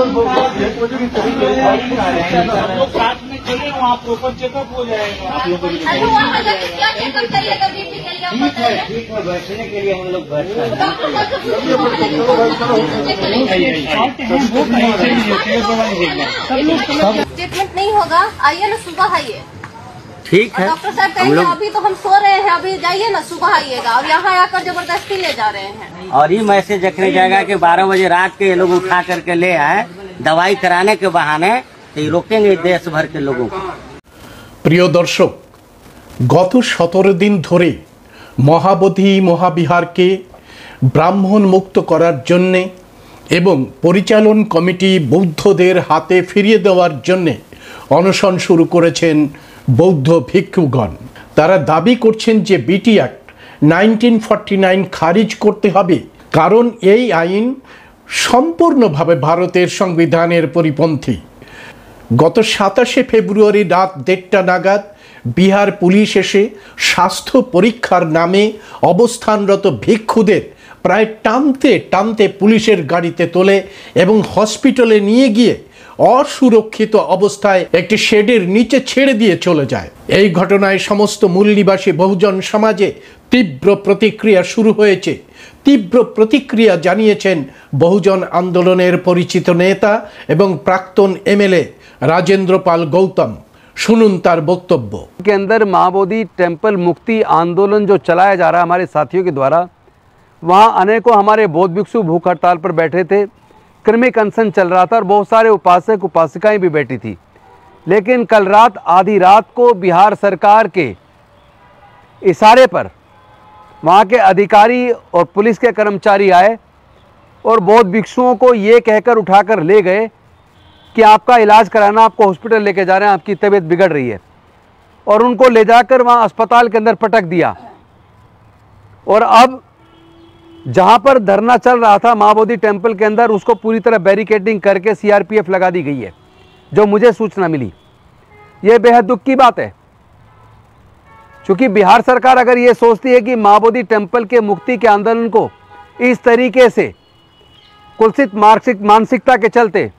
लोग साथ में चले, वहाँ प्रॉपर चेकअप हो जाएगा। ठीक है, बैठने के लिए हम लोग बैठते हैं। स्टेटमेंट नहीं होगा, आइए ना, सुबह आइए। ठीक है, डॉक्टर साहब कहेंगे अभी तो हम सो रहे हैं, अभी जाइए ना, सुबह आइएगा। और यहाँ आकर जबरदस्ती ले जा रहे हैं। और ये मैसेज रखने जाएगा कि 12 बजे रात के ये लोग उठा करके ले आए दवाई कराने के बहाने, तो ये रोकेंगे देश भर के लोगों को। প্রিয় দর্শক, গত 17 দিন ধরে মহাবোধি মহাবিহারকে ব্রাহ্মণ মুক্ত করার জন্যে এবং পরিচালন কমিটি বৌদ্ধদের হাতে ফিরিয়ে দেওয়ার জন্যে অনশন শুরু করেছেন বৌদ্ধ ভিক্ষুগণ। তারা দাবি করছেন যে বিটি অ্যাক্ট 1949 খারিজ করতে হবে, কারণ এই আইন সম্পূর্ণভাবে ভারতের সংবিধানের পরিপন্থী। গত 27শে ফেব্রুয়ারি রাত 1:30 নাগাদ বিহার পুলিশ এসে স্বাস্থ্য পরীক্ষার নামে অবস্থানরত ভিক্ষুদের প্রায় টানতে টানতে পুলিশের গাড়িতে তোলে এবং হসপিটালে নিয়ে গিয়ে অসুরক্ষিত অবস্থায় একটি শেডের নিচে ছেড়ে দিয়ে চলে যায়। এই ঘটনায় সমস্ত মূলনিবাসী বহুজন সমাজে তীব্র প্রতিক্রিয়া শুরু হয়েছে। তীব্র প্রতিক্রিয়া জানিয়েছেন বহুজন আন্দোলনের পরিচিত নেতা এবং প্রাক্তন এমএলএ राजेंद्र पाल गौतम। सुनुन तार वक्तव्य के अंदर महाबोधि टेम्पल मुक्ति आंदोलन जो चलाया जा रहा है हमारे साथियों के द्वारा, वहाँ अनेकों हमारे बौद्ध भिक्षु भूख हड़ताल पर बैठे थे, क्रमिक अनशन चल रहा था और बहुत सारे उपासक उपासिकाएं भी बैठी थी। लेकिन कल रात आधी रात को बिहार सरकार के इशारे पर वहाँ के अधिकारी और पुलिस के कर्मचारी आए और बौद्ध भिक्षुओं को ये कहकर उठाकर ले गए कि आपका इलाज कराना, आपको हॉस्पिटल लेके जा रहे हैं, आपकी तबीयत बिगड़ रही है। और उनको ले जाकर वहाँ अस्पताल के अंदर पटक दिया। और अब जहाँ पर धरना चल रहा था महाबोधि टेम्पल के अंदर, उसको पूरी तरह बैरिकेडिंग करके सीआरपीएफ लगा दी गई है, जो मुझे सूचना मिली। ये बेहद दुख की बात है, क्योंकि बिहार सरकार अगर ये सोचती है कि महाबोधि टेम्पल के मुक्ति के आंदोलन को इस तरीके से कुत्सित मानसिकता के चलते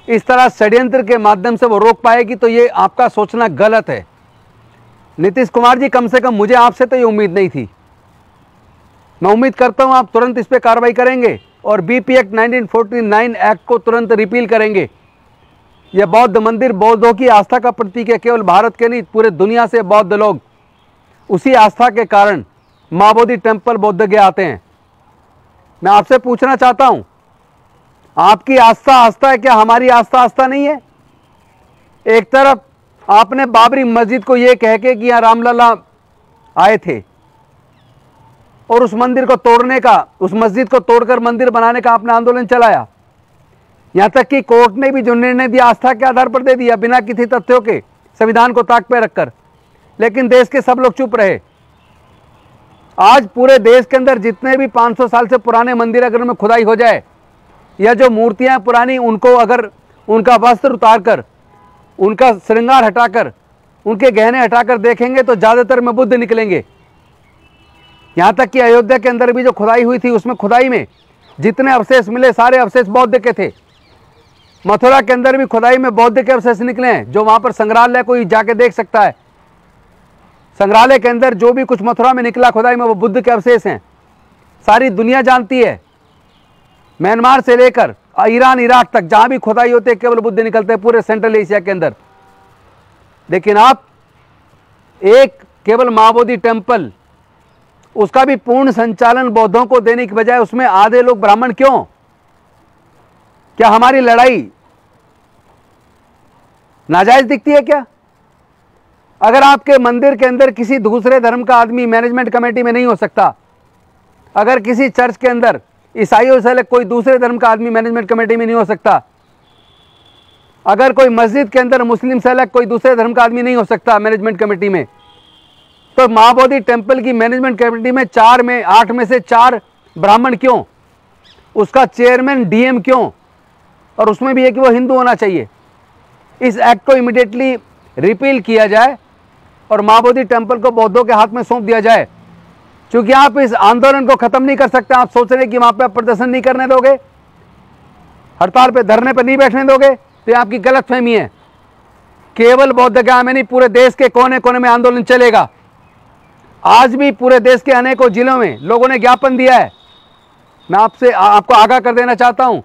इस तरह षड्यंत्र के माध्यम से वो रोक पाएगी, तो ये आपका सोचना गलत है। नीतीश कुमार जी, कम से कम मुझे आपसे तो ये उम्मीद नहीं थी। मैं उम्मीद करता हूँ आप तुरंत इस पर कार्रवाई करेंगे और बीपी एक्ट 1949 एक्ट को तुरंत रिपील करेंगे। यह बौद्ध मंदिर बौद्धों की आस्था का प्रतीक है। केवल भारत के नहीं, पूरे दुनिया से बौद्ध लोग उसी आस्था के कारण महाबोधि टेम्पल बौद्ध के आते हैं। मैं आपसे पूछना चाहता हूँ, आपकी आस्था आस्था है क्या? हमारी आस्था आस्था नहीं है। एक तरफ आपने बाबरी मस्जिद को ये कह के कि यहाँ रामलला आए थे और उस मंदिर को तोड़ने का, उस मस्जिद को तोड़कर मंदिर बनाने का आपने आंदोलन चलाया। यहाँ तक कि कोर्ट ने भी जो निर्णय दिया आस्था के आधार पर दे दिया, बिना किसी तथ्यों के, संविधान को ताक पे रखकर। लेकिन देश के सब लोग चुप रहे। आज पूरे देश के अंदर जितने भी 500 साल से पुराने मंदिर अगर उनमें खुदाई हो जाए, या जो मूर्तियां पुरानी, उनको अगर उनका वस्त्र उतारकर, उनका श्रृंगार हटाकर, उनके गहने हटाकर देखेंगे तो ज़्यादातर में बुद्ध निकलेंगे। यहाँ तक कि अयोध्या के अंदर भी जो खुदाई हुई थी, उसमें खुदाई में जितने अवशेष मिले सारे अवशेष बौद्ध के थे। मथुरा के अंदर भी खुदाई में बौद्ध के अवशेष निकले हैं, जो वहाँ पर संग्रहालय कोई जाके देख सकता है। संग्रहालय के अंदर जो भी कुछ मथुरा में निकला खुदाई में, वो बुद्ध के अवशेष हैं। सारी दुनिया जानती है, म्यांमार से लेकर ईरान इराक तक जहाँ भी खुदाई होती है केवल बुद्ध निकलते हैं, पूरे सेंट्रल एशिया के अंदर। लेकिन आप एक केवल महाबोधि टेम्पल, उसका भी पूर्ण संचालन बौद्धों को देने की बजाय उसमें आधे लोग ब्राह्मण क्यों? क्या हमारी लड़ाई नाजायज दिखती है क्या? अगर आपके मंदिर के अंदर किसी दूसरे धर्म का आदमी मैनेजमेंट कमेटी में नहीं हो सकता, अगर किसी चर्च के अंदर ईसाइयों से अलग कोई दूसरे धर्म का आदमी मैनेजमेंट कमेटी में नहीं हो सकता, अगर कोई मस्जिद के अंदर मुस्लिम से अलग कोई दूसरे धर्म का आदमी नहीं हो सकता मैनेजमेंट कमेटी में, तो महाबोधि टेम्पल की मैनेजमेंट कमेटी में 8 में से 4 ब्राह्मण क्यों? उसका चेयरमैन डीएम क्यों? और उसमें भी है कि वो हिंदू होना चाहिए। इस एक्ट को इमीडिएटली रिपील किया जाए और महाबोधि टेम्पल को बौद्धों के हाथ में सौंप दिया जाए, क्योंकि आप इस आंदोलन को खत्म नहीं कर सकते। आप सोच रहे हैं कि वहां पे आप प्रदर्शन नहीं करने दोगे। हड़ताल पे धरने पे नहीं बैठने दोगे तो ये आपकी गलतफहमी है। केवल बौद्धगया में नहीं, पूरे देश के कोने कोने में आंदोलन चलेगा। आज भी पूरे देश के अनेकों जिलों में लोगों ने ज्ञापन दिया है। मैं आपको आगाह कर देना चाहता हूं,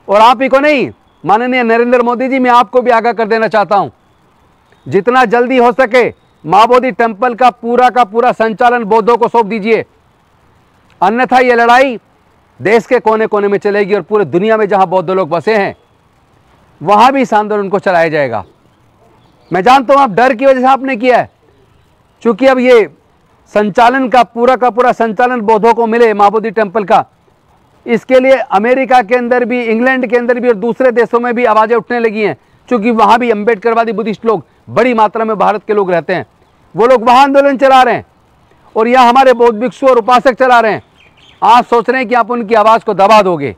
और आप ही को नहीं, माननीय नरेंद्र मोदी जी, मैं आपको भी आगाह कर देना चाहता हूं, जितना जल्दी हो सके महाबोधि टेम्पल का पूरा संचालन बौद्धों को सौंप दीजिए, अन्यथा ये लड़ाई देश के कोने कोने में चलेगी और पूरे दुनिया में जहां बौद्ध लोग बसे हैं वहां भी इस आंदोलन को चलाया जाएगा। मैं जानता हूं आप डर की वजह से आपने किया है, क्योंकि अब ये संचालन का पूरा संचालन बौद्धों को मिले महाबोधि टेम्पल का, इसके लिए अमेरिका के अंदर भी, इंग्लैंड के अंदर भी और दूसरे देशों में भी आवाजें उठने लगी हैं, क्योंकि वहां भी अम्बेडकरवादी बुद्धिस्ट लोग बड़ी मात्रा में भारत के लोग रहते हैं। वो लोग वहां आंदोलन चला रहे हैं और यहाँ हमारे बौद्ध भिक्षु और उपासक चला रहे हैं। आप सोच रहे हैं कि आप उनकी आवाज को दबा दोगे,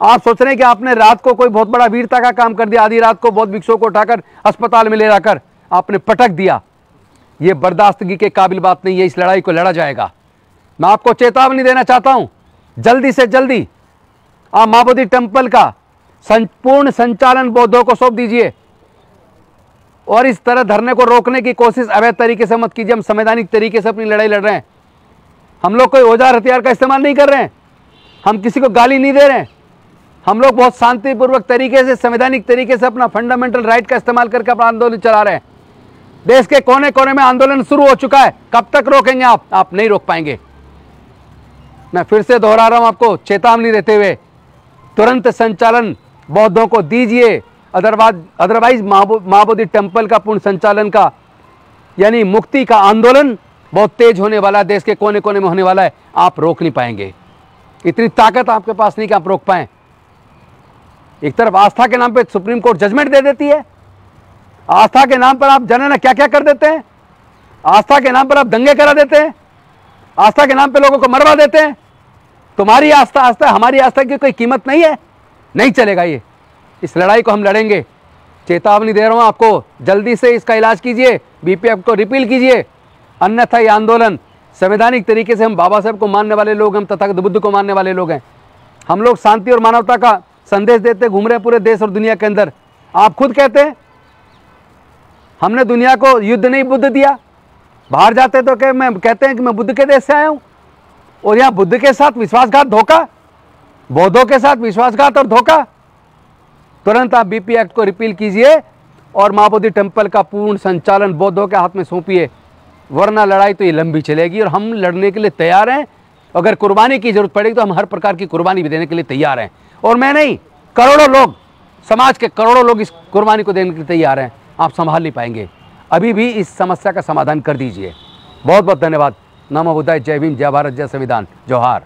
आप सोच रहे हैं कि आपने रात को कोई बहुत बड़ा वीरता का काम कर दिया, आधी रात को बौद्ध भिक्षुओं को उठाकर अस्पताल में ले जाकर आपने पटक दिया। ये बर्दाश्तगी के काबिल बात नहीं है। इस लड़ाई को लड़ा जाएगा। मैं आपको चेतावनी देना चाहता हूं, जल्दी से जल्दी आप महाबोधि टेम्पल का पूर्ण संचालन बौद्धों को सौंप दीजिए और इस तरह धरने को रोकने की कोशिश अवैध तरीके से मत कीजिए। हम संवैधानिक तरीके से अपनी लड़ाई लड़ रहे हैं। हम लोग कोई औजार हथियार का इस्तेमाल नहीं कर रहे हैं, हम किसी को गाली नहीं दे रहे हैं। हम लोग बहुत शांतिपूर्वक तरीके से, संवैधानिक तरीके से अपना फंडामेंटल राइट का इस्तेमाल करके अपना आंदोलन चला रहे हैं। देश के कोने कोने में आंदोलन शुरू हो चुका है। कब तक रोकेंगे आप नहीं रोक पाएंगे। मैं फिर से दोहरा रहा हूं, आपको चेतावनी देते हुए, तुरंत संचालन बौद्धों को दीजिए, अदरवाइज महाबोधि टेम्पल का पूर्ण संचालन का यानी मुक्ति का आंदोलन बहुत तेज होने वाला है, देश के कोने कोने में होने वाला है। आप रोक नहीं पाएंगे, इतनी ताकत आपके पास नहीं कि आप रोक पाएं। एक तरफ आस्था के नाम पे सुप्रीम कोर्ट जजमेंट दे देती है, आस्था के नाम पर आप जाने ना क्या क्या कर देते हैं, आस्था के नाम पर आप दंगे करा देते हैं, आस्था के नाम पे लोगों को मरवा देते हैं। तुम्हारी आस्था हमारी आस्था की कोई कीमत नहीं है, नहीं चलेगा ये। इस लड़ाई को हम लड़ेंगे। चेतावनी दे रहा हूं आपको, जल्दी से इसका इलाज कीजिए, बीपीएफ को रिपील कीजिए, अन्यथा ये आंदोलन संवैधानिक तरीके से, हम बाबा साहब को मानने वाले लोग, हम तथागत बुद्ध को मानने वाले लोग हैं। हम लोग शांति और मानवता का संदेश देते घूम रहे पूरे देश और दुनिया के अंदर। आप खुद कहते हैं हमने दुनिया को युद्ध नहीं बुद्ध दिया। बाहर जाते तो कहते हैं कि मैं बुद्ध के देश से आया हूं, और यहां बुद्ध के साथ विश्वासघात, धोखा, बौद्धों के साथ विश्वासघात और धोखा। तुरंत आप बीपी एक्ट को रिपील कीजिए और महाबोधि टेम्पल का पूर्ण संचालन बौद्धों के हाथ में सौंपिए, वरना लड़ाई तो ये लंबी चलेगी और हम लड़ने के लिए तैयार हैं। अगर कुर्बानी की जरूरत पड़ेगी तो हम हर प्रकार की कुर्बानी भी देने के लिए तैयार हैं। और मैं नहीं, करोड़ों लोग, समाज के करोड़ों लोग इस कुर्बानी को देने के लिए तैयार हैं। आप संभाल नहीं पाएंगे। अभी भी इस समस्या का समाधान कर दीजिए। बहुत बहुत धन्यवाद। नमो बुद्धाय। जय भीम, जय भारत, जय संविधान, जोहार।